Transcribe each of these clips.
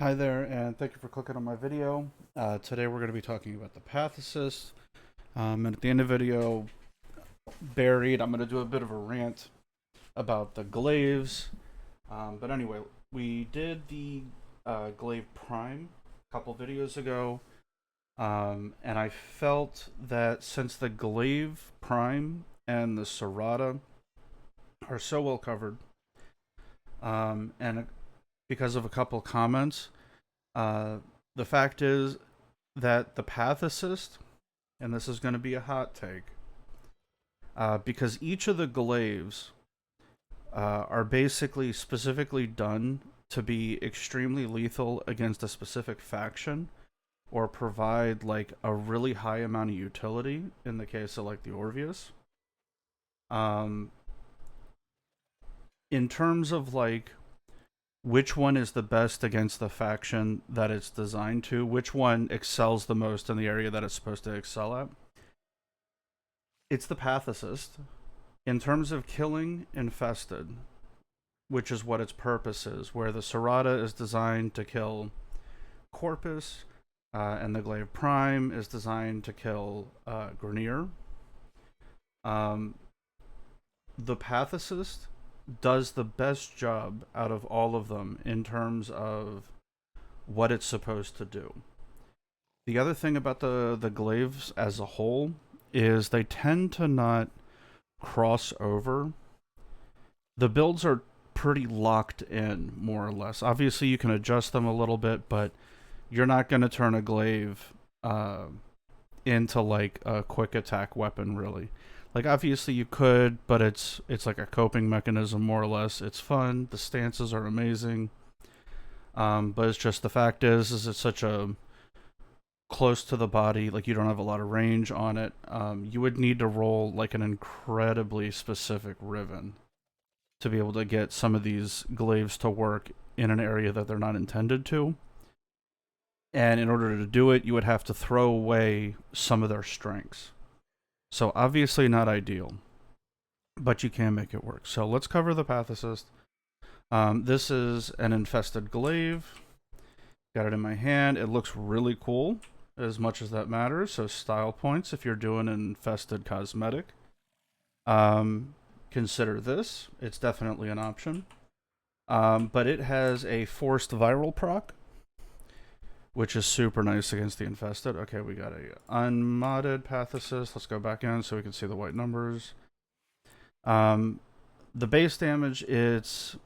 Hi there, and thank you for clicking on my video. Today we're going to be talking about the Pathocyst. And at the end of the video, buried, I'm going to do a bit of a rant about the glaives. But anyway, we did the glaive prime a couple videos ago, and I felt that since the glaive prime and the serrata are so well covered, and because of a couple comments, uh, the fact is that the Pathocyst, and this is going to be a hot take, because each of the glaives are basically specifically done to be extremely lethal against a specific faction or provide like a really high amount of utility in the case of like the Orvius. Um, in terms of like which one is the best against the faction that it's designed to, which one excels the most in the area that it's supposed to excel at, it's the Pathocyst. In terms of killing infested, which is what its purpose is, where the Serrata is designed to kill Corpus, and the Glaive Prime is designed to kill Grenier. Um, the Pathocyst does the best job out of all of them in terms of what it's supposed to do. The other thing about the glaives as a whole is they tend to not cross over. The builds are pretty locked in, more or less. Obviously, you can adjust them a little bit, but you're not going to turn a glaive into like a quick attack weapon, really. Like obviously you could, but it's like a coping mechanism, more or less. It's fun. The stances are amazing, but it's just the fact is it's such a close to the body, like you don't have a lot of range on it. You would need to roll like an incredibly specific riven to be able to get some of these glaives to work in an area that they're not intended to. And in order to do it, you would have to throw away some of their strengths. So obviously not ideal, but you can make it work. So let's cover the Pathocyst. This is an infested glaive. Got it in my hand. It looks really cool, as much as that matters. So style points if you're doing an infested cosmetic. Consider this. It's definitely an option. But it has a forced viral proc, which is super nice against the infested. Okay, we got a unmodded Pathocyst. Let's go back in so we can see the white numbers. The base damage, it's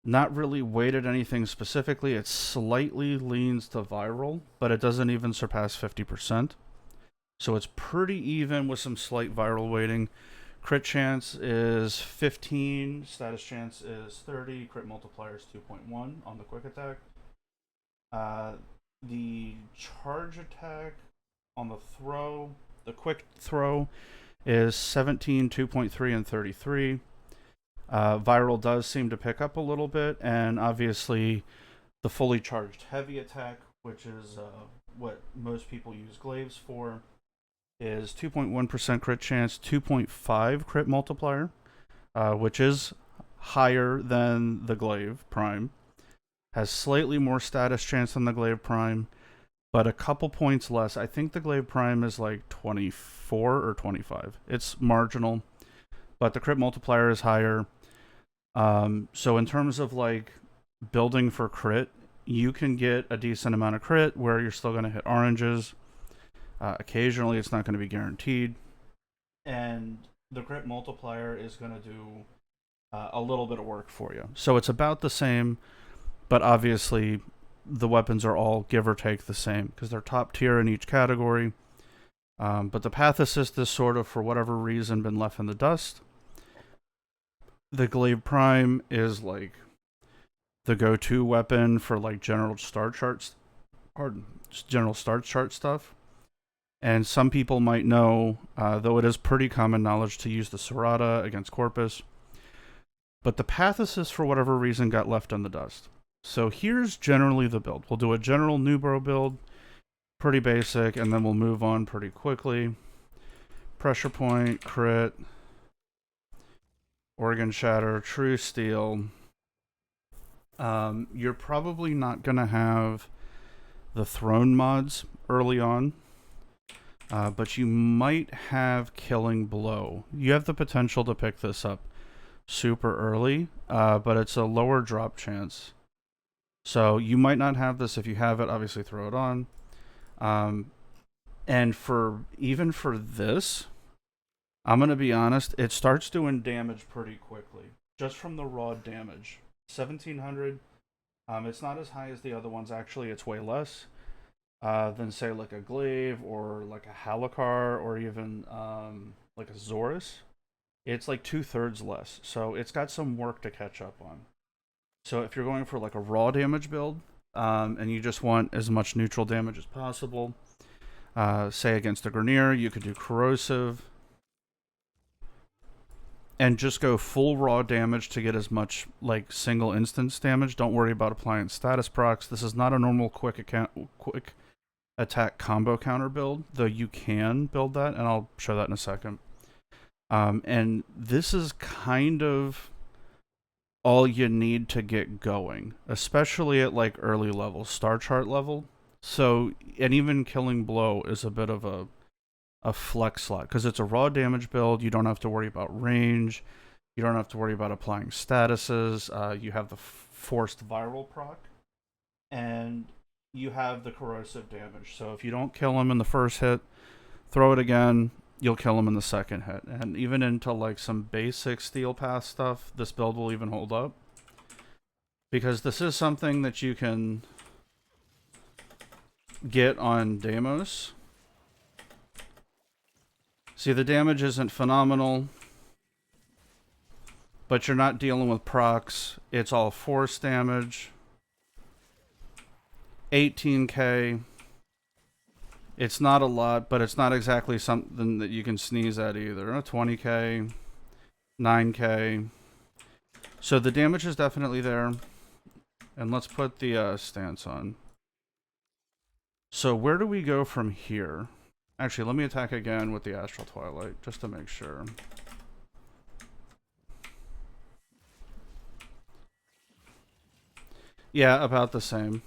not really weighted anything specifically. It slightly leans to viral, but it doesn't even surpass 50%. So it's pretty even with some slight viral weighting. Crit chance is 15, status chance is 30, crit multiplier is 2.1 on the quick attack. The charge attack on the quick throw is 17, 2.3, and 33. Viral does seem to pick up a little bit, and obviously the fully charged heavy attack, which is what most people use glaives for, is 2.1% crit chance, 2.5 crit multiplier, which is higher than the glaive prime. Has slightly more status chance than the glaive prime, but a couple points less. I think the glaive prime is like 24 or 25. It's marginal, but the crit multiplier is higher. So in terms of like building for crit, you can get a decent amount of crit where you're still going to hit oranges. Occasionally, it's not going to be guaranteed, and the crit multiplier is going to do a little bit of work for you. So it's about the same, but obviously the weapons are all give or take the same because they're top tier in each category. But the Pathocyst is sort of, for whatever reason, been left in the dust. The Glaive Prime is like the go-to weapon for like general start charts, pardon, general start chart stuff. And some people might know, though it is pretty common knowledge to use the Serrata against Corpus. But the Pathocyst, for whatever reason, got left in the dust. So here's generally the build. We'll do a general Nubro build, pretty basic, and then we'll move on pretty quickly. Pressure point, crit, Organ Shatter, True Steel. You're probably not going to have the throne mods early on, but you might have Killing Blow. You have the potential to pick this up super early, but it's a lower drop chance. So you might not have this. If you have it, obviously throw it on. And even for this, I'm going to be honest, it starts doing damage pretty quickly, just from the raw damage. 1700, it's not as high as the other ones, actually. It's way less than, say, like a Glaive or like a Halakar or even like a Zorus. It's like 2/3 less, so it's got some work to catch up on. So if you're going for like a raw damage build, and you just want as much neutral damage as possible, say against a Grineer, you could do Corrosive and just go full raw damage to get as much like single instance damage. Don't worry about applying status procs. This is not a normal quick attack combo counter build, though you can build that, and I'll show that in a second. And this is kind of all you need to get going, especially at like early level, star chart level. So, and even Killing Blow is a bit of a flex slot because it's a raw damage build. You don't have to worry about range. You don't have to worry about applying statuses. You have the forced viral proc, and you have the corrosive damage. So if you don't kill him in the first hit, throw it again. You'll kill him in the second hit. And even into like some basic Steel Path stuff, this build will even hold up. Because this is something that you can get on Deimos. See, the damage isn't phenomenal, but you're not dealing with procs. It's all force damage. 18k. It's not a lot, but it's not exactly something that you can sneeze at either. 20k, 9k. So the damage is definitely there. And let's put the stance on. So where do we go from here? Actually, let me attack again with the Astral Twilight, just to make sure. Yeah, about the same.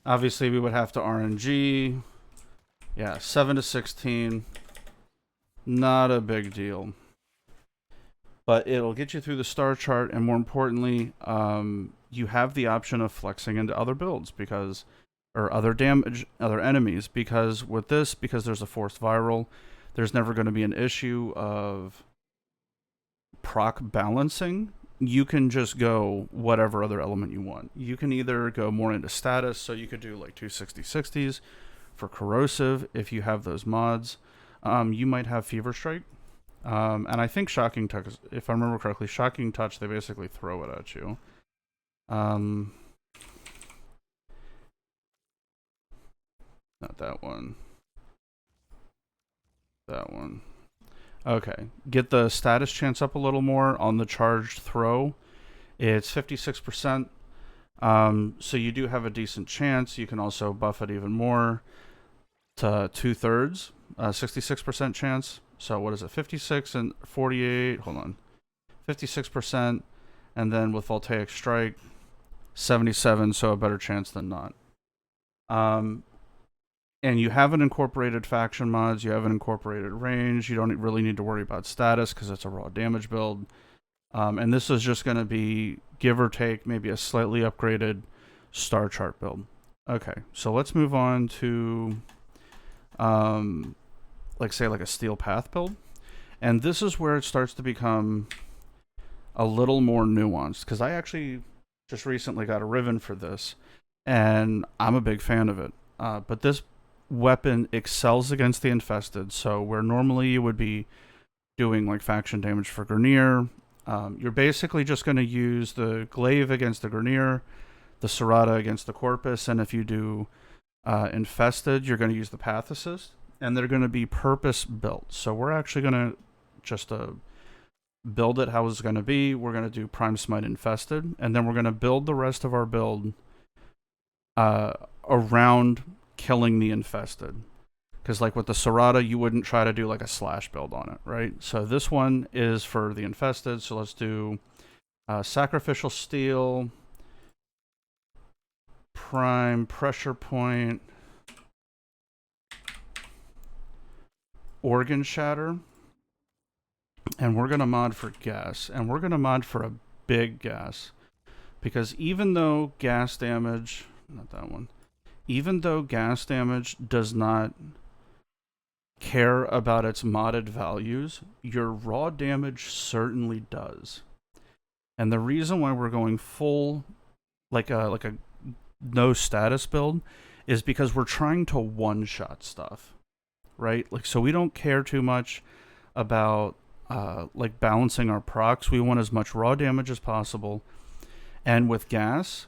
Obviously, we would have to RNG. Yeah, 7 to 16. Not a big deal. But it'll get you through the star chart, and more importantly, you have the option of flexing into other builds because, or other enemies, because with this, because there's a forced viral, there's never going to be an issue of proc balancing. You can just go whatever other element you want. You can either go more into status, so you could do like 260/60s for corrosive if you have those mods. You might have Fever Strike. And I think Shocking Touch, if I remember correctly, Shocking Touch, they basically throw it at you. Not that one. That one. Okay. Get the status chance up a little more on the charged throw. It's 56%. So you do have a decent chance. You can also buff it even more to 2/3, 66% chance. So what is it? 56 and 48. Hold on. 56%. And then with Voltaic Strike, 77. So a better chance than not. And you haven't incorporated faction mods. You haven't incorporated range. You don't really need to worry about status because it's a raw damage build. And this is just going to be, give or take, maybe a slightly upgraded star chart build. Okay, so let's move on to, like say like a Steel Path build. And this is where it starts to become a little more nuanced, because I actually just recently got a Riven for this, and I'm a big fan of it. But this weapon excels against the infested, so where normally you would be doing like faction damage for Grineer, you're basically just going to use the Glaive against the Grineer, the Serrata against the Corpus, and if you do infested, you're going to use the Pathocyst, and they're going to be purpose built. So we're actually going to just build it how it's going to be. We're going to do Prime Smite infested, and then we're going to build the rest of our build around killing the infested. Because like with the Serrata, you wouldn't try to do like a slash build on it, right? So this one is for the infested, so let's do Sacrificial Steel, Prime, Pressure Point, Organ Shatter, and we're going to mod for gas, and we're going to mod for a big gas, because even though gas damage, not that one, even though gas damage does not care about its modded values, your raw damage certainly does. And the reason why we're going full, like a no status build, is because we're trying to one-shot stuff, right? Like, so we don't care too much about like balancing our procs. We want as much raw damage as possible. And with gas,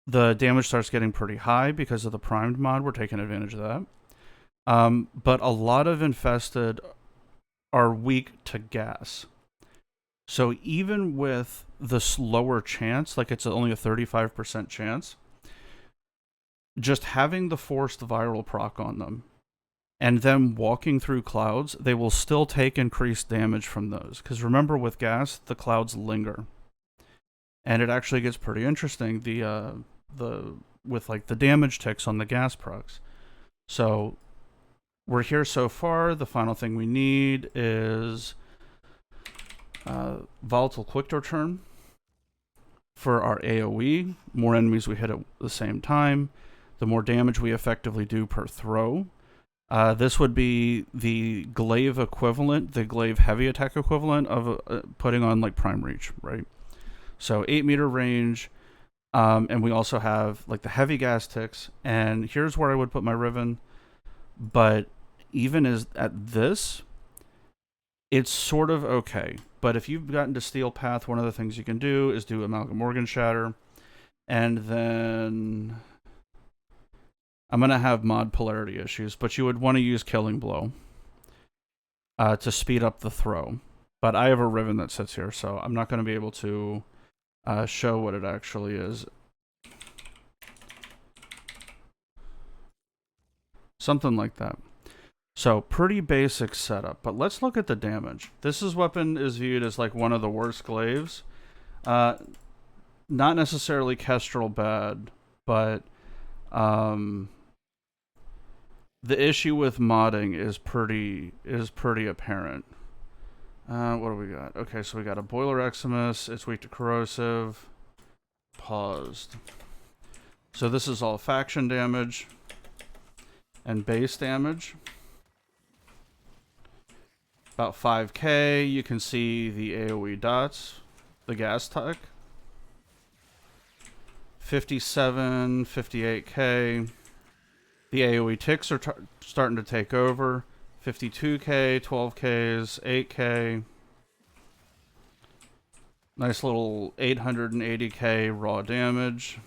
the damage starts getting pretty high because of the primed mod. We're taking advantage of that. But a lot of infested are weak to gas. So even with the slower chance, like it's only a 35% chance, just having the forced viral proc on them and them walking through clouds, they will still take increased damage from those. Because remember, with gas, the clouds linger. And it actually gets pretty interesting, with like the damage ticks on the gas procs. So we're here so far. The final thing we need is Volatile Quick Return for our AoE. More enemies we hit at the same time, the more damage we effectively do per throw. This would be the glaive equivalent, the glaive heavy attack equivalent of putting on like Prime Reach, right? So 8 meter range, and we also have like the heavy gas ticks. And here's where I would put my Riven, but even as at this, it's sort of okay. But if you've gotten to Steel Path, one of the things you can do is do Amalgam Organ Shatter, and then I'm going to have mod polarity issues, but you would want to use Killing Blow to speed up the throw. But I have a Riven that sits here, so I'm not going to be able to show what it actually is. Something like that. So pretty basic setup, but let's look at the damage. This weapon is viewed as like one of the worst glaives. Not necessarily Kestrel bad, but the issue with modding is pretty apparent. What do we got? Okay, so we got a Boiler Eximus. It's weak to corrosive. Paused. So this is all faction damage and base damage. About 5k. You can see the AoE dots, the gas tech. 57, 58k. The AoE ticks are starting to take over. 52k, 12ks, 8k. Nice little 880k raw damage.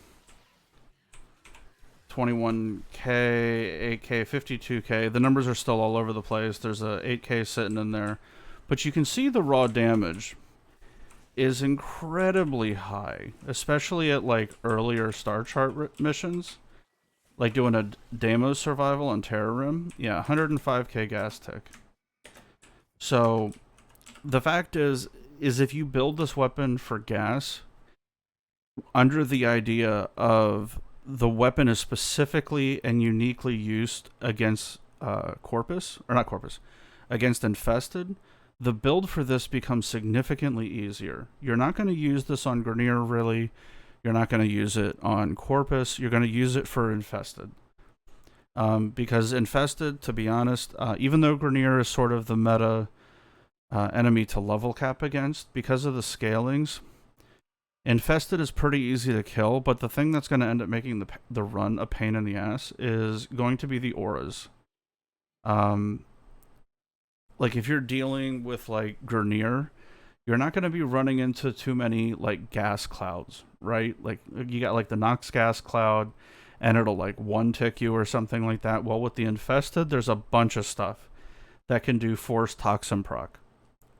21k, 8k, 52k. The numbers are still all over the place. There's a 8k sitting in there. But you can see the raw damage is incredibly high, especially at like earlier star chart missions. Like doing a Deimos survival on Terror Rim. Yeah, 105k gas tick. So the fact is if you build this weapon for gas, under the idea of the weapon is specifically and uniquely used against against infested, the build for this becomes significantly easier. You're not going to use this on Grineer, really. You're not going to use it on Corpus. You're going to use it for infested. Because infested, to be honest, even though Grineer is sort of the meta enemy to level cap against, because of the scalings, infested is pretty easy to kill, but the thing that's going to end up making the run a pain in the ass is going to be the auras. Like if you're dealing with like Grineer, you're not going to be running into too many like gas clouds, right? Like you got like the Nox gas cloud and it'll like one tick you or something like that. Well, with the infested, there's a bunch of stuff that can do forced toxin proc,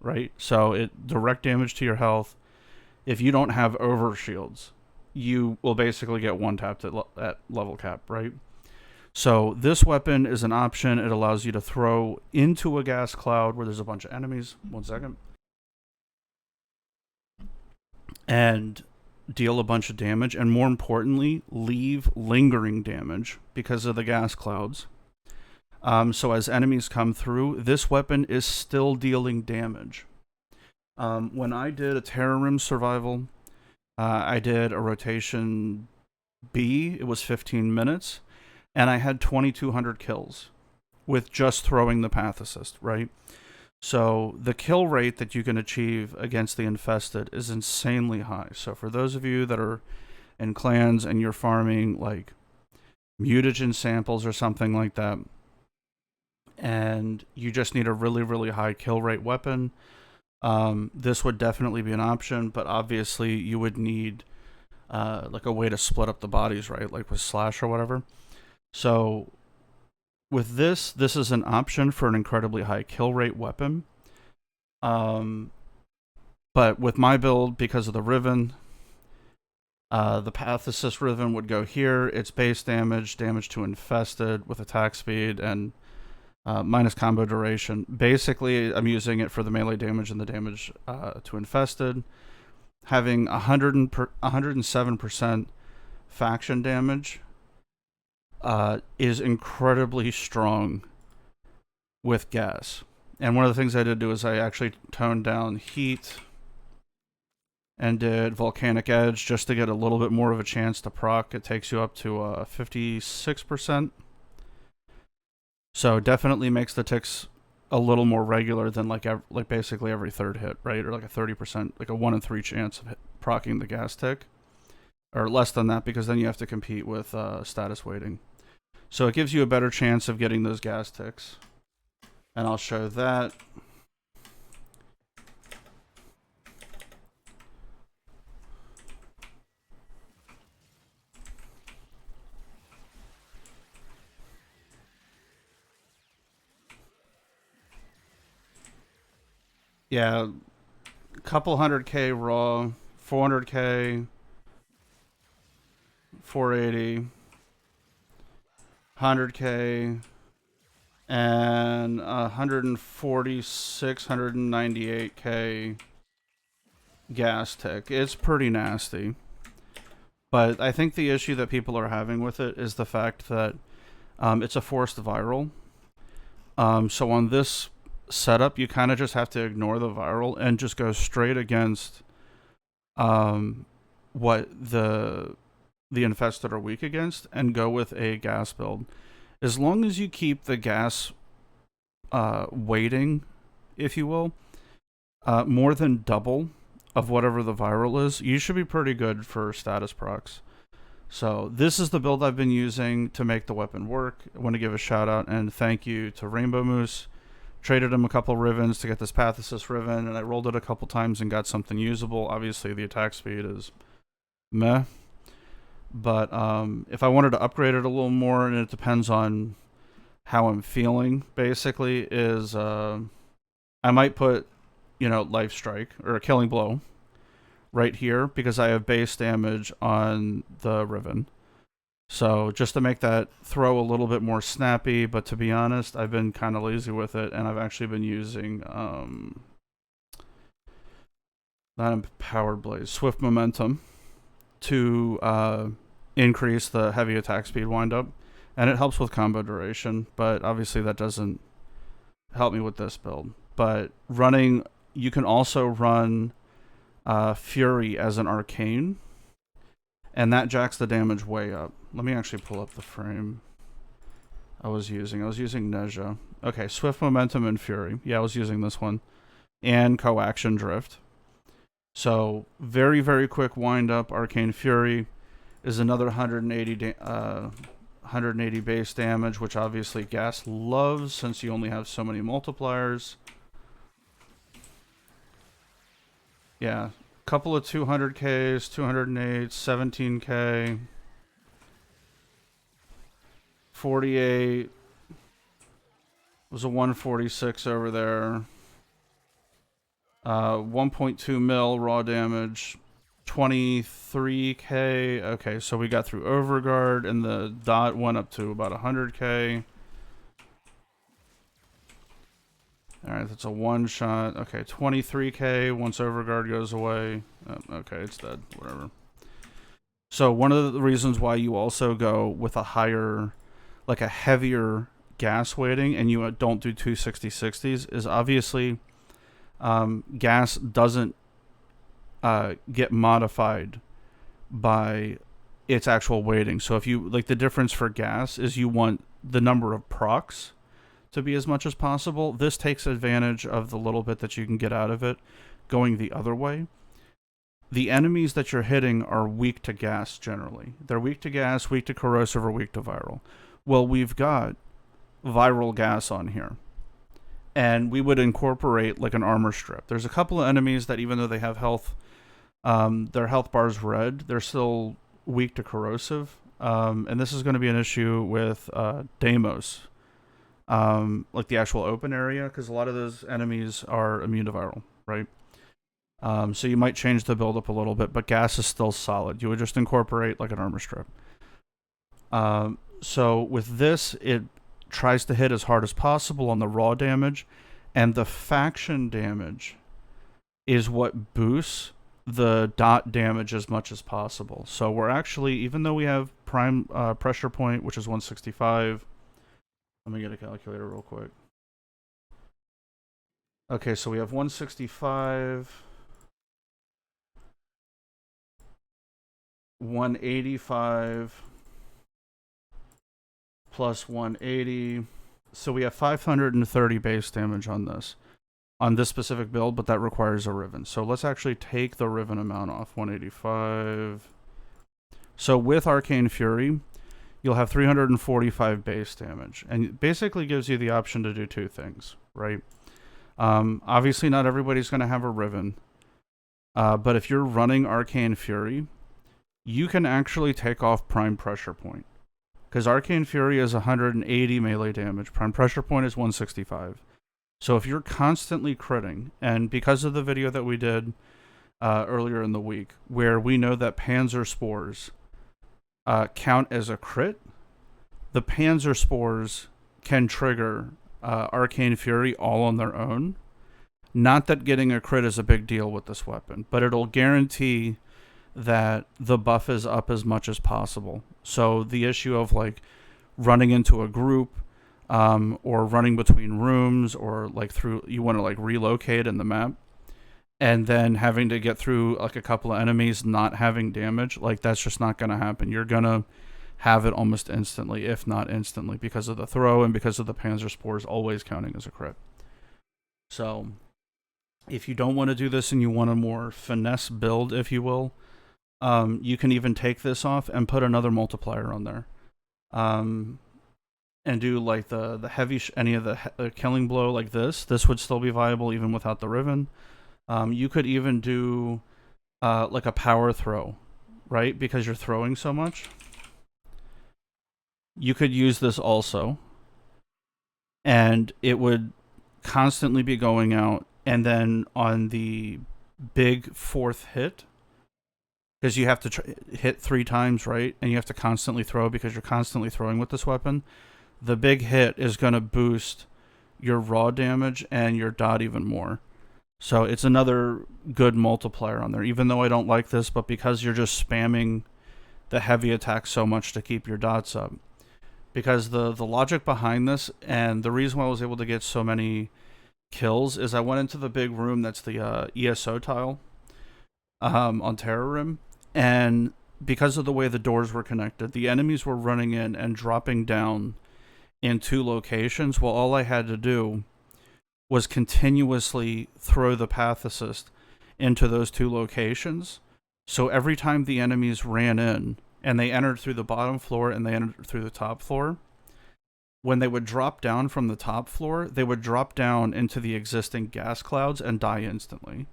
right? So it direct damage to your health. If you don't have overshields, you will basically get one tapped at level cap, right? So this weapon is an option. It allows you to throw into a gas cloud where there's a bunch of enemies. 1 second. and deal a bunch of damage, and more importantly, leave lingering damage because of the gas clouds. So as enemies come through, this weapon is still dealing damage. When I did a Terror Rim survival, I did a rotation B. It was 15 minutes, and I had 2,200 kills with just throwing the Pathocyst, right? So the kill rate that you can achieve against the infested is insanely high. So for those of you that are in clans and you're farming like mutagen samples or something like that, and you just need a really, really high kill rate weapon, this would definitely be an option, but obviously you would need like a way to split up the bodies, right? Like with Slash or whatever. So with this is an option for an incredibly high kill rate weapon. But with my build, because of the Riven, the Pathocyst Riven would go here. It's base damage, damage to infested with attack speed, and minus combo duration. Basically, I'm using it for the melee damage and the damage to infested. Having 107% faction damage is incredibly strong with gas. And one of the things I did do is I actually toned down heat and did Volcanic Edge just to get a little bit more of a chance to proc. It takes you up to 56%. So definitely makes the ticks a little more regular than like basically every third hit, right? Or like a 30%, like a 1 in 3 chance of proccing the gas tick. Or less than that, because then you have to compete with status weighting. So it gives you a better chance of getting those gas ticks. And I'll show that. Yeah, a couple 100k raw, 400k, 480, 100k, and 146, 198k gas tick. It's pretty nasty. But I think the issue that people are having with it is the fact that it's a forced viral. So on this setup, you kind of just have to ignore the viral and just go straight against what the infested are weak against, and go with a gas build. As long as you keep the gas weighting, if you will, more than double of whatever the viral is, you should be pretty good for status procs. So this is the build I've been using to make the weapon work. I want to give a shout out and thank you to Rainbow Moose. Traded him a couple Rivens to get this Pathocyst Riven, and I rolled it a couple times and got something usable. Obviously, the attack speed is meh. But if I wanted to upgrade it a little more, and it depends on how I'm feeling, basically, is I might put, Life Strike or a Killing Blow right here, because I have base damage on the Riven. So just to make that throw a little bit more snappy, but to be honest, I've been kind of lazy with it, and I've actually been using not Empowered Blaze, Swift Momentum to increase the heavy attack speed windup, and it helps with combo duration, but obviously that doesn't help me with this build. But you can also run Fury as an arcane, and that jacks the damage way up. Let me actually pull up the frame I was using. I was using Neja. Okay, Swift Momentum and Fury. Yeah, I was using this one. And Coaction Drift. So, very, very quick wind up. Arcane Fury is another 180 base damage, which obviously Gas loves since you only have so many multipliers. Yeah, couple of 200Ks, 208, 17K, 48, was a 146 over there, 1.2 mil raw damage, 23K. Okay, so we got through Overguard, and the dot went up to about 100K. Alright, that's a one shot. Okay, 23k. Once overguard goes away. Okay, it's dead. Whatever. So one of the reasons why you also go with a higher, like a heavier gas weighting, and you don't do 260/60s is obviously gas doesn't get modified by its actual weighting. So if you like, the difference for gas is you want the number of procs to be as much as possible. This takes advantage of the little bit that you can get out of it going the other way. The enemies that you're hitting are weak to gas generally. They're weak to gas, weak to corrosive, or weak to viral. Well, we've got viral gas on here. And we would incorporate like an armor strip. There's a couple of enemies that even though they have health, their health bar's red, they're still weak to corrosive. And this is going to be an issue with Deimos. Like the actual open area, because a lot of those enemies are immune to viral, right? So you might change the build up a little bit, but gas is still solid. You would just incorporate like an armor strip. So with this, it tries to hit as hard as possible on the raw damage, and the faction damage is what boosts the dot damage as much as possible. So we're actually, even though we have prime pressure point, which is 165, let me get a calculator real quick. Okay, so we have 165, 185 plus 180. So we have 530 base damage on this specific build, but that requires a Riven. So let's actually take the Riven amount off. 185. So with Arcane Fury, you'll have 345 base damage, and it basically gives you the option to do two things, right? Obviously, not everybody's going to have a Riven, but if you're running Arcane Fury, you can actually take off Prime Pressure Point, because Arcane Fury is 180 melee damage. Prime Pressure Point is 165. So if you're constantly critting, and because of the video that we did earlier in the week, where we know that Panzer Spores count as a crit, the Panzer Spores can trigger Arcane Fury all on their own. Not that getting a crit is a big deal with this weapon, but it'll guarantee that the buff is up as much as possible. So the issue of like running into a group or running between rooms, or like through, you want to like relocate in the map, and then having to get through like a couple of enemies not having damage, like that's just not going to happen. You're going to have it almost instantly, if not instantly, because of the throw and because of the Panzer Spores always counting as a crit. So if you don't want to do this and you want a more finesse build, if you will, you can even take this off and put another multiplier on there. And do like the heavy, any of the killing blow like this. This would still be viable even without the Riven. You could even do like a power throw, right? Because you're throwing so much. You could use this also, and it would constantly be going out. And then on the big fourth hit, because you have to hit 3 times, right? And you have to constantly throw because you're constantly throwing with this weapon. The big hit is going to boost your raw damage and your dot even more. So it's another good multiplier on there, even though I don't like this, but because you're just spamming the heavy attack so much to keep your dots up. Because the logic behind this, and the reason why I was able to get so many kills, is I went into the big room that's the ESO tile on Terror Rim, and because of the way the doors were connected, the enemies were running in and dropping down in 2 locations. Well, all I had to do was continuously throw the Pathocyst into those 2 locations. So every time the enemies ran in, and they entered through the bottom floor and they entered through the top floor, when they would drop down from the top floor, they would drop down into the existing gas clouds and die instantly.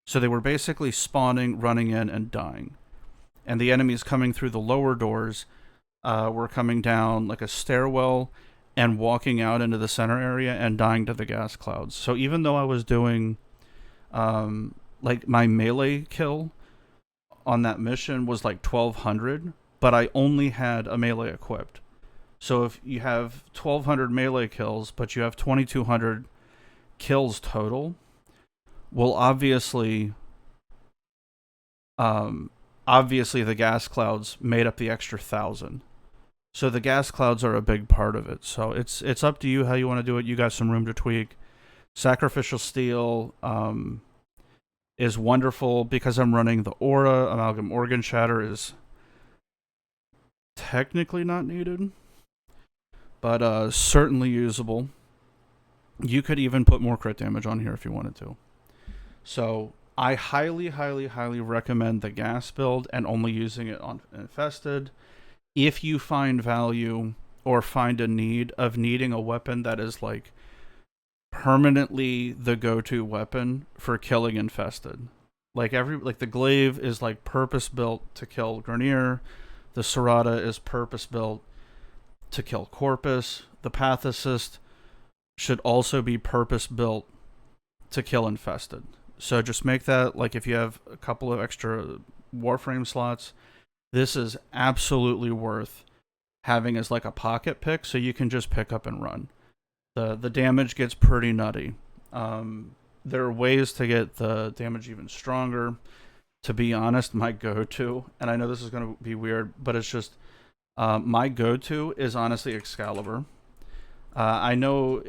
So they were basically spawning, running in, and dying. And the enemies coming through the lower doors were coming down like a stairwell and walking out into the center area and dying to the gas clouds. So even though I was doing like my melee kill on that mission was like 1200, but I only had a melee equipped. So if you have 1200 melee kills, but you have 2200 kills total will obviously the gas clouds made up the extra 1,000. So the gas clouds are a big part of it. So it's up to you how you want to do it. You got some room to tweak. Sacrificial Steel is wonderful because I'm running the Aura. Amalgam Organ Shatter is technically not needed, but certainly usable. You could even put more crit damage on here if you wanted to. So I highly, highly, highly recommend the gas build and only using it on Infested. If you find value or find a need of needing a weapon that is like permanently the go-to weapon for killing Infested. Like the glaive is like purpose built to kill Grenier. The Serrata is purpose built to kill Corpus. The Pathocyst should also be purpose built to kill Infested. So just make that, like, if you have a couple of extra Warframe slots, this is absolutely worth having as like a pocket pick, so you can just pick up and run. The damage gets pretty nutty. There are ways to get the damage even stronger. To be honest, my go-to, and I know this is going to be weird, but it's just my go-to is honestly Excalibur. I know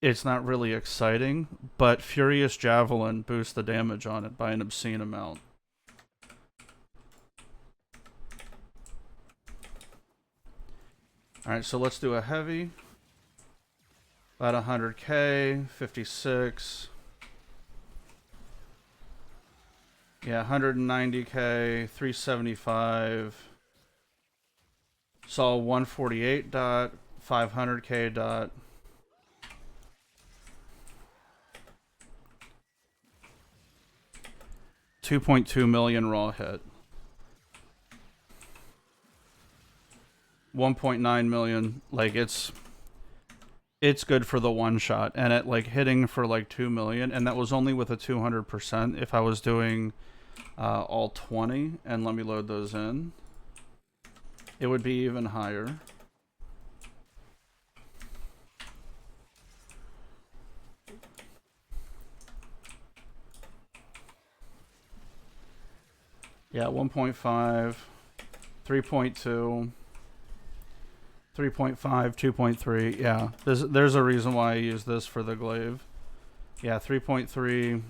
it's not really exciting, but Furious Javelin boosts the damage on it by an obscene amount. Alright, so let's do a heavy. About 100k, 56. Yeah, 190k, 375. Saw 148 dot, 500k dot. $2.2 million raw hit. 1.9 million. Like, it's good for the one shot, and it like hitting for like 2 million, and that was only with a 200%. If I was doing all 20, and let me load those in, it would be even higher. Yeah, 1.5, 3.2, 3.5, 2.3. Yeah, there's a reason why I use this for the glaive. Yeah, 3.3.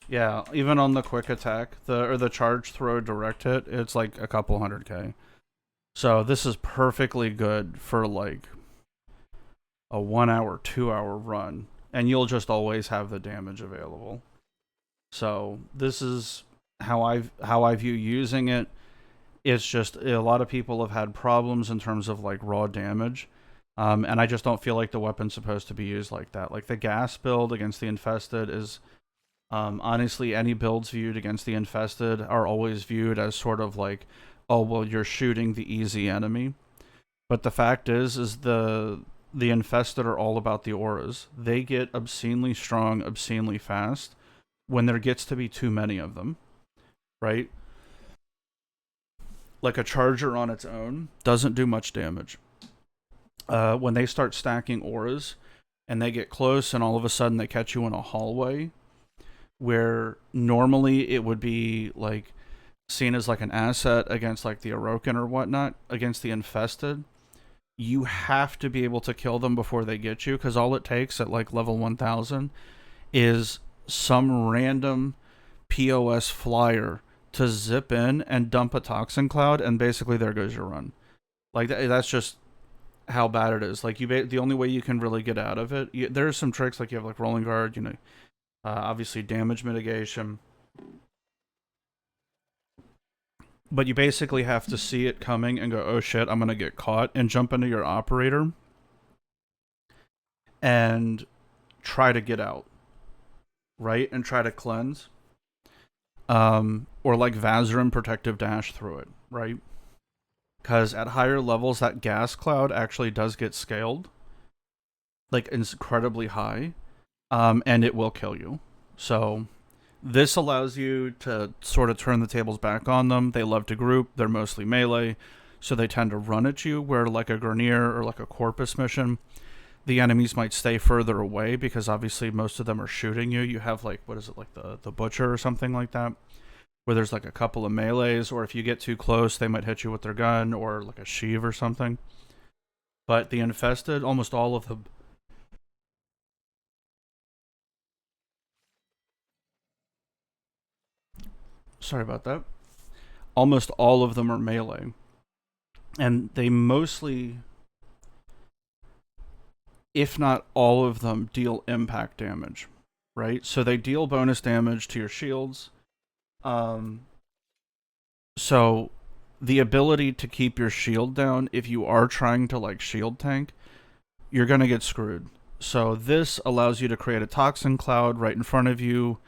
Yeah, even on the quick attack, the charge throw direct hit, it's like a couple 100k. So this is perfectly good for like a 1 hour, 2 hour run, and you'll just always have the damage available. So this is how I view using it. It's just a lot of people have had problems in terms of like raw damage, and I just don't feel like the weapon's supposed to be used like that. Like the gas build against the Infested is honestly, any builds viewed against the Infested are always viewed as sort of like, oh well, you're shooting the easy enemy. But the fact is the Infested are all about the auras. They get obscenely strong, obscenely fast when there gets to be too many of them, right? Like a charger on its own doesn't do much damage. When they start stacking auras and they get close and all of a sudden they catch you in a hallway where normally it would be like seen as like an asset against like the Orokin or whatnot, against the Infested, you have to be able to kill them before they get you, because all it takes at like level 1000 is some random POS flyer to zip in and dump a toxin cloud, and basically there goes your run. Like that's just how bad it is. Like the only way you can really get out of it, there are some tricks, like you have like rolling guard, you know, obviously damage mitigation, but you basically have to see it coming and go, oh shit, I'm gonna get caught, and jump into your operator and try to get out, right? And try to cleanse. Or like Vazarin protective dash through it, right? Because at higher levels, that gas cloud actually does get scaled, like incredibly high, and it will kill you. So this allows you to sort of turn the tables back on them. They love to group. They're mostly melee, so they tend to run at you, where like a Grenier or like a Corpus mission, the enemies might stay further away because obviously most of them are shooting you. You have like, what is it, like the butcher or something like that, where there's like a couple of melees, or if you get too close, they might hit you with their gun, or like a sheave or something. But the infested, almost all of them. Sorry about that. Almost all of them are melee, and they mostly, if not all of them, deal impact damage. Right, so they deal bonus damage to your shields. Um, so the ability to keep your shield down if you are trying to like shield tank, you're gonna get screwed. So this allows you to create a toxin cloud right in front of you,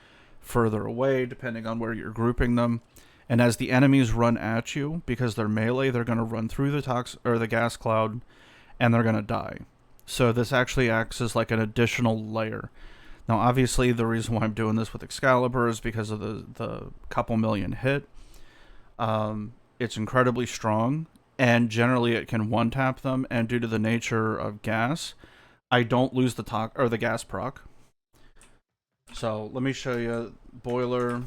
further away, depending on where you're grouping them. And as the enemies run at you, because they're melee, they're gonna run through the or the gas cloud, and they're gonna die. So this actually acts as like an additional layer. Now, obviously, the reason why I'm doing this with Excalibur is because of the couple million hit. It's incredibly strong, and generally it can one tap them. And due to the nature of gas, I don't lose the gas proc. So let me show you boiler.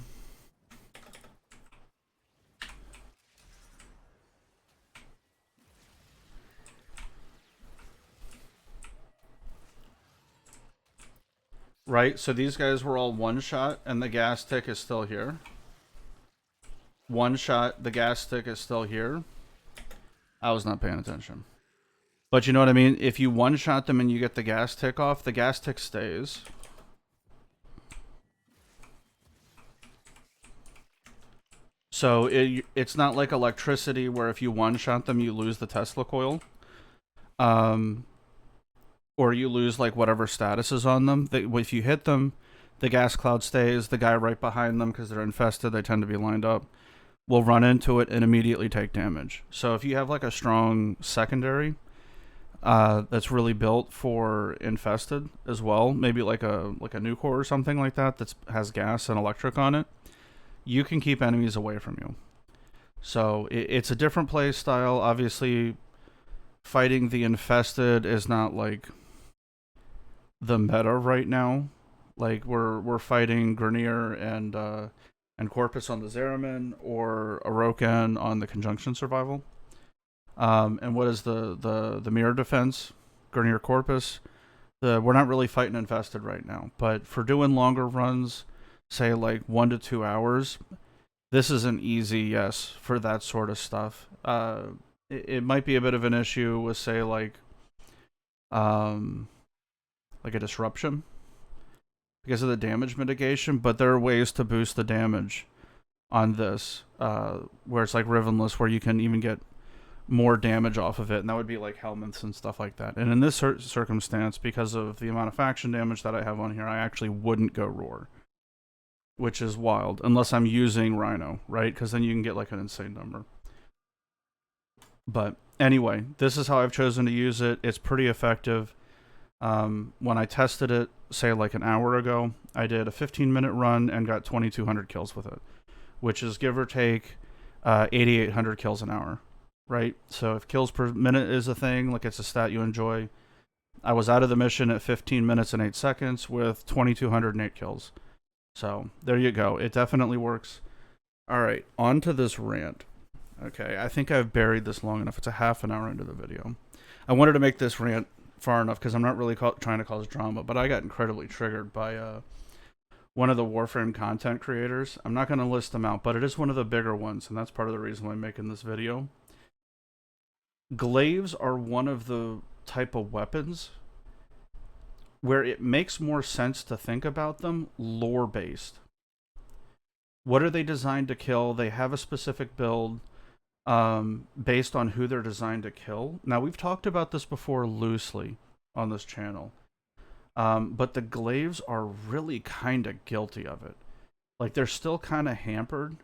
Right, so these guys were all one shot, and the gas tick is still here. One shot, the gas tick is still here. I was not paying attention. But you know what I mean? If you one shot them and you get the gas tick off, the gas tick stays. So it's not like electricity where if you one shot them, you lose the Tesla coil. Or you lose like whatever status is on them. If you hit them, the gas cloud stays. The guy right behind them, because they're infested, they tend to be lined up, will run into it and immediately take damage. So if you have like a strong secondary that's really built for infested as well, maybe like a nuke core or something like that that has gas and electric on it, you can keep enemies away from you. So it's a different play style. Obviously, fighting the infested is not like the meta right now. Like we're fighting Grenier and Corpus on the Zeraman, or Aroken on the Conjunction Survival. And what is the mirror defense? Grenier Corpus. We're not really fighting infested right now, but for doing longer runs, say like 1 to 2 hours, this is an easy yes for that sort of stuff. It might be a bit of an issue with say like a disruption because of the damage mitigation, but there are ways to boost the damage on this, where it's like Rivenless, where you can even get more damage off of it, and that would be like helmets and stuff like that. And in this circumstance, because of the amount of faction damage that I have on here, I actually wouldn't go Roar, which is wild, unless I'm using Rhino, right? Because then you can get like an insane number. But anyway, this is how I've chosen to use it. It's pretty effective. When I tested it, say like an hour ago, I did a 15-minute run and got 2,200 kills with it, which is give or take 8,800 kills an hour, right? So if kills per minute is a thing, like it's a stat you enjoy, I was out of the mission at 15 minutes and 8 seconds with 2,208 kills. So there you go. It definitely works. All right, on to this rant. Okay, I think I've buried this long enough. It's a half an hour into the video. I wanted to make this rant far enough because I'm not really trying to cause drama, but I got incredibly triggered by one of the Warframe content creators. I'm not going to list them out, but it is one of the bigger ones, and that's part of the reason why I'm making this video. Glaives are one of the type of weapons where it makes more sense to think about them lore-based. What are they designed to kill? They have a specific build based on who they're designed to kill. Now, we've talked about this before loosely on this channel, but the Glaives are really kind of guilty of it. Like, they're still kind of hampered.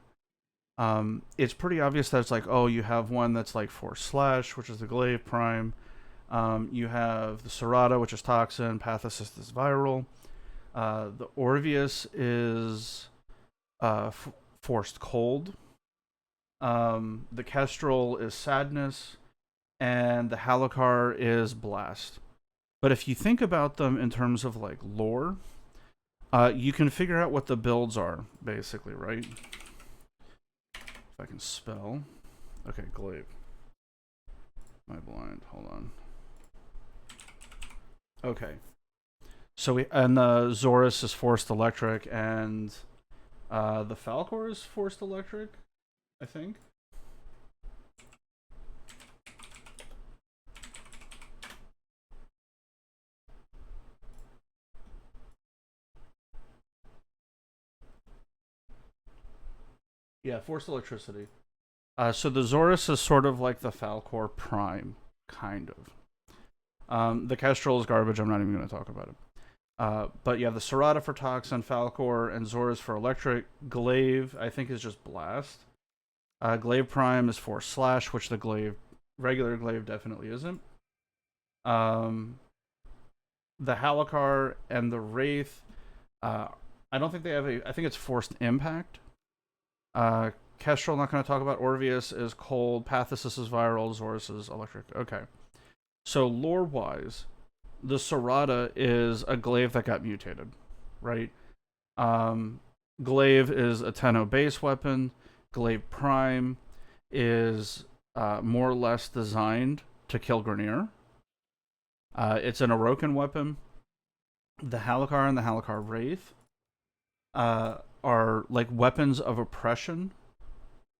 It's pretty obvious that it's like, oh, you have one that's like Force Slash, which is the Glaive Prime. You have the Serrata, which is Toxin. Pathocyst is Viral. The Orvius is Forced Cold. The Kestrel is Sadness, and the Halakar is Blast. But if you think about them in terms of like lore, you can figure out what the builds are, basically, right? If I can spell. Okay, glaive. Am I blind? Hold on. Okay. So and the Zorus is forced electric, and the Falcor is forced electric, I think. Yeah, forced electricity. So the Zorus is sort of like the Falcor Prime, kind of. The Kestrel is garbage. I'm not even going to talk about it. But yeah, the Serrata for Toxin, Falcor, and Zorus for Electric. Glaive, I think, is just Blast. Glaive Prime is for Slash, which the regular Glaive definitely isn't. The Halakar and the Wraith, I don't think they have I think it's Forced Impact. Kestrel, not going to talk about. Orvius is cold. Pathocyst is viral. Zorus is electric. Okay. So, lore wise, the Serrata is a glaive that got mutated, right? Glaive is a Tenno base weapon. Glaive Prime is more or less designed to kill Grineer. It's an Orokin weapon. The Halakar and the Halakar Wraith are like weapons of oppression,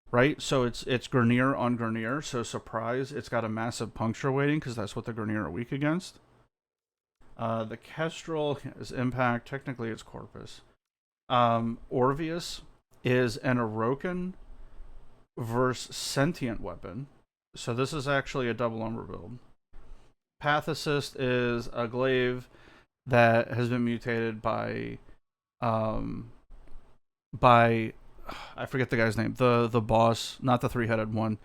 right? So it's Grineer on Grineer. So surprise, it's got a massive puncture weighting because that's what the Grineer are weak against. The Kestrel is impact. Technically, it's Corpus. Orvius is an Orokin versus sentient weapon. So this is actually a double umber build. Pathocyst is a glaive that has been mutated by I forget the guy's name, the boss, not the three-headed one,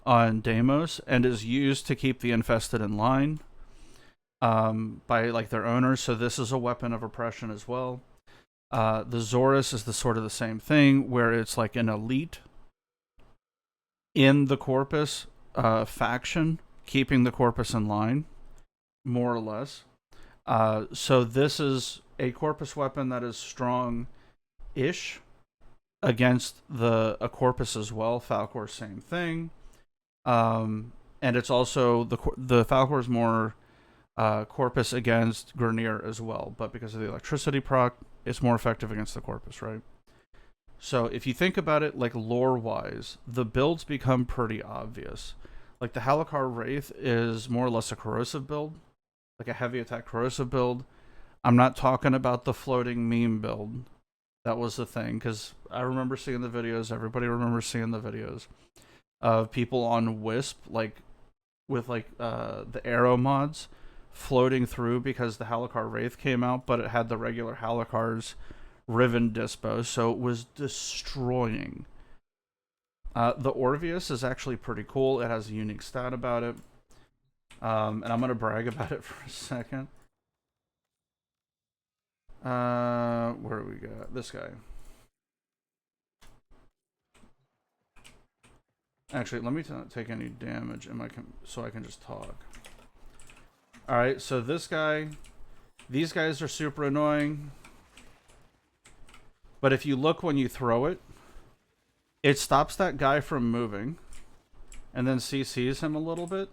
on Deimos, and is used to keep the infested in line by like their owners. So this is a weapon of oppression as well. The Zorus is the sort of the same thing, where it's like an elite in the Corpus faction, keeping the Corpus in line, more or less. So this is a Corpus weapon that is strong-ish against a Corpus as well. Falcor, same thing. And it's also the Falcor is more Corpus against Grineer as well, but because of the electricity proc, it's more effective against the Corpus, right? So if you think about it, like lore-wise, the builds become pretty obvious. Like the Halakar Wraith is more or less a corrosive build, like a heavy attack corrosive build. I'm not talking about the floating meme build. That was the thing, because I remember seeing the videos. Everybody remembers seeing the videos of people on Wisp, like with like the arrow mods, floating through because the Halakar Wraith came out, but it had the regular Halakar's Riven Dispo, so it was destroying. The Orvius is actually pretty cool. It has a unique stat about it, and I'm gonna brag about it for a second. Where do we got this guy? Actually, let me not take any damage so I can just talk. All right, so this guy, these guys are super annoying. But if you look when you throw it, it stops that guy from moving and then CCs him a little bit.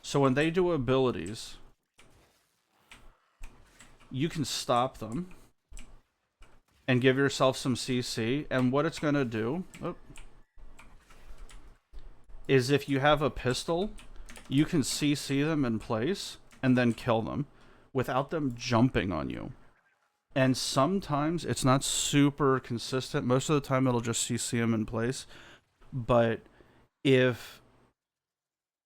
So when they do abilities, you can stop them and give yourself some CC. And what it's going to do is if you have a pistol, you can CC them in place and then kill them without them jumping on you. And sometimes it's not super consistent. Most of the time it'll just CC them in place. But if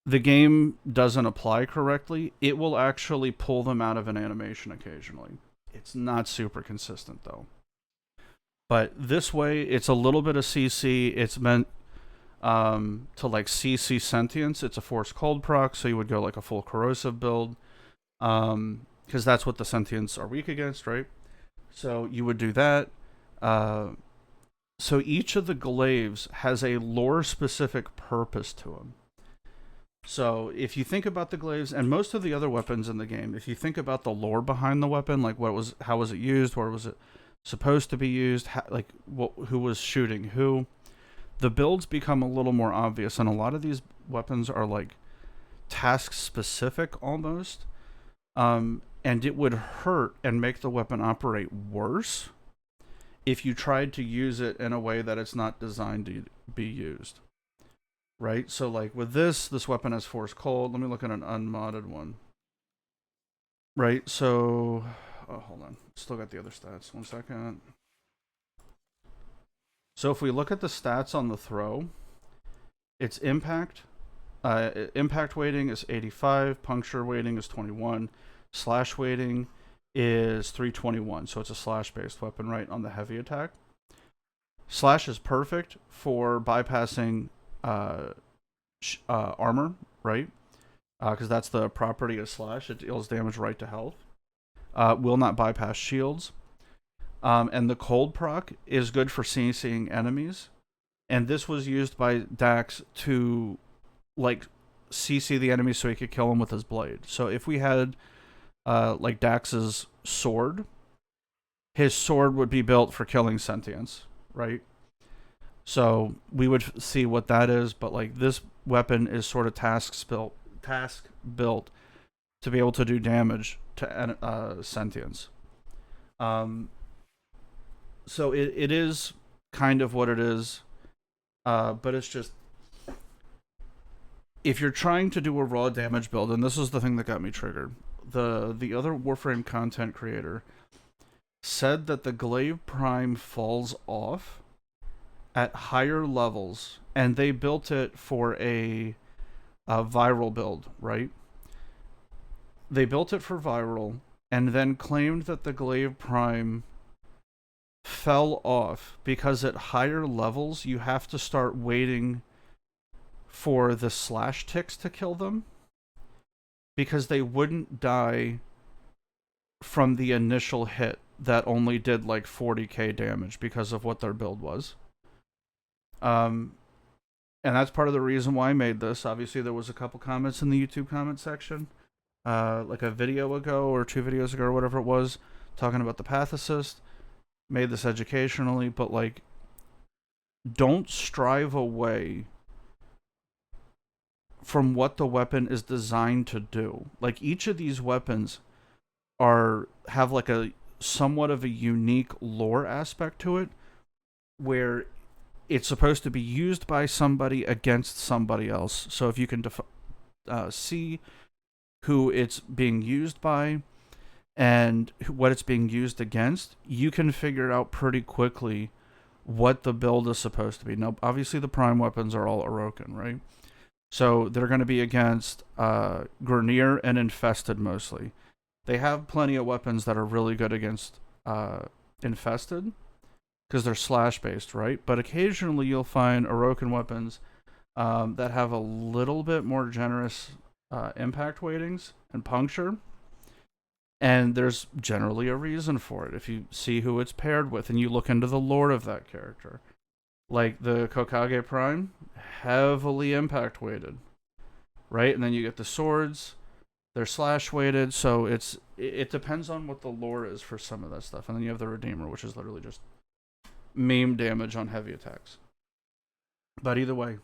the game doesn't apply correctly, it will actually pull them out of an animation occasionally. It's not super consistent though. But this way, it's a little bit of CC. It's meant to like CC sentience. It's a force cold proc, so you would go like a full corrosive build, because that's what the sentients are weak against, right? So you would do that. So each of the glaives has a lore-specific purpose to them. So if you think about the glaives and most of the other weapons in the game, if you think about the lore behind the weapon, like how was it used, where was it supposed to be used, who was shooting who, the builds become a little more obvious, and a lot of these weapons are like task specific almost. And it would hurt and make the weapon operate worse if you tried to use it in a way that it's not designed to be used. Right? So, like with this weapon has force cold. Let me look at an unmodded one. Right? So, hold on. Still got the other stats. 1 second. So, if we look at the stats on the throw, its impact. Impact weighting is 85. Puncture weighting is 21. Slash weighting is 321. So, it's a slash based weapon, right? On the heavy attack. Slash is perfect for bypassing armor, right? Because that's the property of slash. It deals damage right to health. Will not bypass shields. And the cold proc is good for CCing enemies. And this was used by Dax to, like, CC the enemy so he could kill him with his blade. So if we had, like, Dax's sword, his sword would be built for killing sentients, right? So we would see what that is, but like this weapon is sort of task built to be able to do damage to sentients. So it is kind of what it is, but it's just if you're trying to do a raw damage build, and this is the thing that got me triggered. The other Warframe content creator said that the Glaive Prime falls off at higher levels, and they built it for a viral build, right? They built it for viral, and then claimed that the Glaive Prime fell off because at higher levels you have to start waiting for the slash ticks to kill them, because they wouldn't die from the initial hit that only did like 40k damage because of what their build was. And that's part of the reason why I made this. Obviously, there was a couple comments in the YouTube comment section, like a video ago or 2 videos ago or whatever it was, talking about the Pathocyst. Made this educationally, but like, don't strive away from what the weapon is designed to do. Like, each of these weapons have like a somewhat of a unique lore aspect to it, where it's supposed to be used by somebody against somebody else. So if you can see who it's being used by and what it's being used against, you can figure out pretty quickly what the build is supposed to be. Now, obviously, the prime weapons are all Orokin, right? So they're going to be against Grineer and Infested mostly. They have plenty of weapons that are really good against Infested, because they're slash-based, right? But occasionally you'll find Orokin weapons that have a little bit more generous impact weightings and puncture. And there's generally a reason for it if you see who it's paired with and you look into the lore of that character. Like the Kokage Prime, heavily impact weighted, right? And then you get the swords, they're slash weighted, so it depends on what the lore is for some of that stuff. And then you have the Redeemer, which is literally just meme damage on heavy attacks. But either way,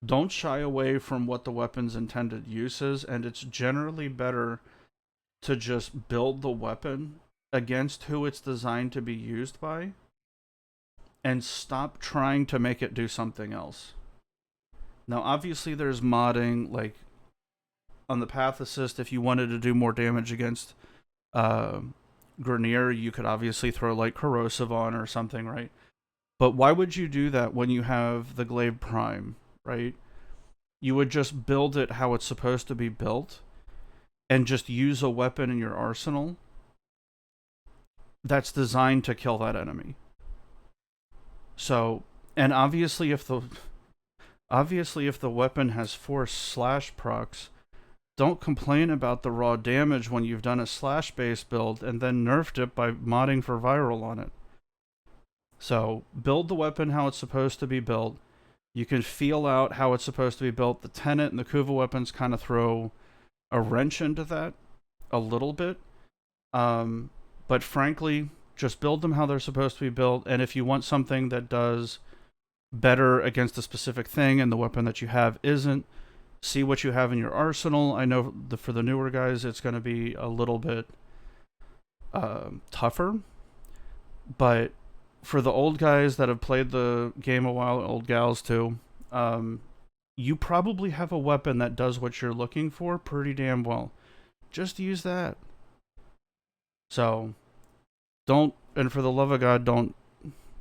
don't shy away from what the weapon's intended use is, and it's generally better to just build the weapon against who it's designed to be used by and stop trying to make it do something else. Now, obviously, there's modding, like on the Pathocyst, if you wanted to do more damage against Grineer, you could obviously throw like Corrosive on or something, right? But why would you do that when you have the Glaive Prime, right? You would just build it how it's supposed to be built and just use a weapon in your arsenal that's designed to kill that enemy. So, and obviously if the weapon has force slash procs, don't complain about the raw damage when you've done a slash based build and then nerfed it by modding for viral on it. So build the weapon how it's supposed to be built. You can feel out how it's supposed to be built. The Tenet and the Kuva weapons kind of throw a wrench into that a little bit. But frankly, just build them how they're supposed to be built. And if you want something that does better against a specific thing and the weapon that you have isn't, see what you have in your arsenal. I know for the newer guys, it's going to be a little bit tougher. But for the old guys that have played the game a while, old gals too, you probably have a weapon that does what you're looking for pretty damn well. Just use that. So, don't, and for the love of God, don't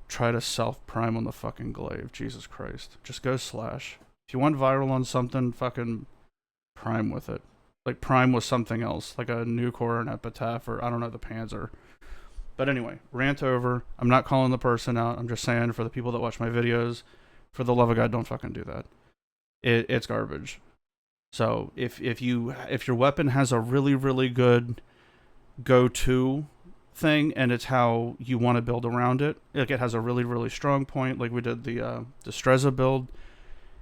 try to self-prime on the fucking glaive. Jesus Christ. Just go slash. If you want viral on something, fucking prime with it. Like, prime with something else. Like a nuke or an epitaph or, I don't know, the Panzer. But anyway, rant over. I'm not calling the person out. I'm just saying for the people that watch my videos, for the love of God, don't fucking do that. It's garbage. So if your weapon has a really, really good go-to thing and it's how you want to build around it, like it has a really, really strong point, like we did the Streza build.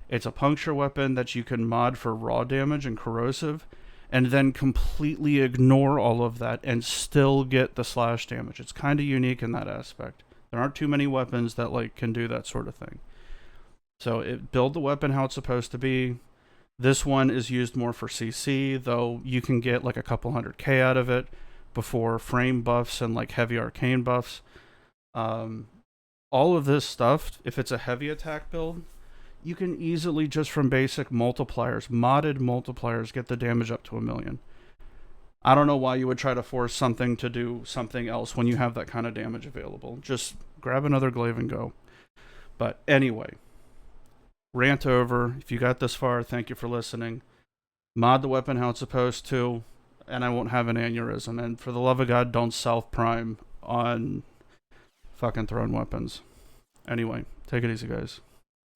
It's a puncture weapon that you can mod for raw damage and corrosive, and then completely ignore all of that and still get the slash damage. It's kind of unique in that aspect. There aren't too many weapons that like can do that sort of thing. So build the weapon how it's supposed to be. This one is used more for CC, though you can get like a couple 100k out of it before frame buffs and like heavy arcane buffs. All of this stuff, if it's a heavy attack build, you can easily just from basic multipliers, modded multipliers, get the damage up to 1,000,000. I don't know why you would try to force something to do something else when you have that kind of damage available. Just grab another glaive and go. But anyway, rant over. If you got this far, thank you for listening. Mod the weapon how it's supposed to, and I won't have an aneurysm. And for the love of God, don't self-prime on fucking thrown weapons. Anyway, take it easy, guys.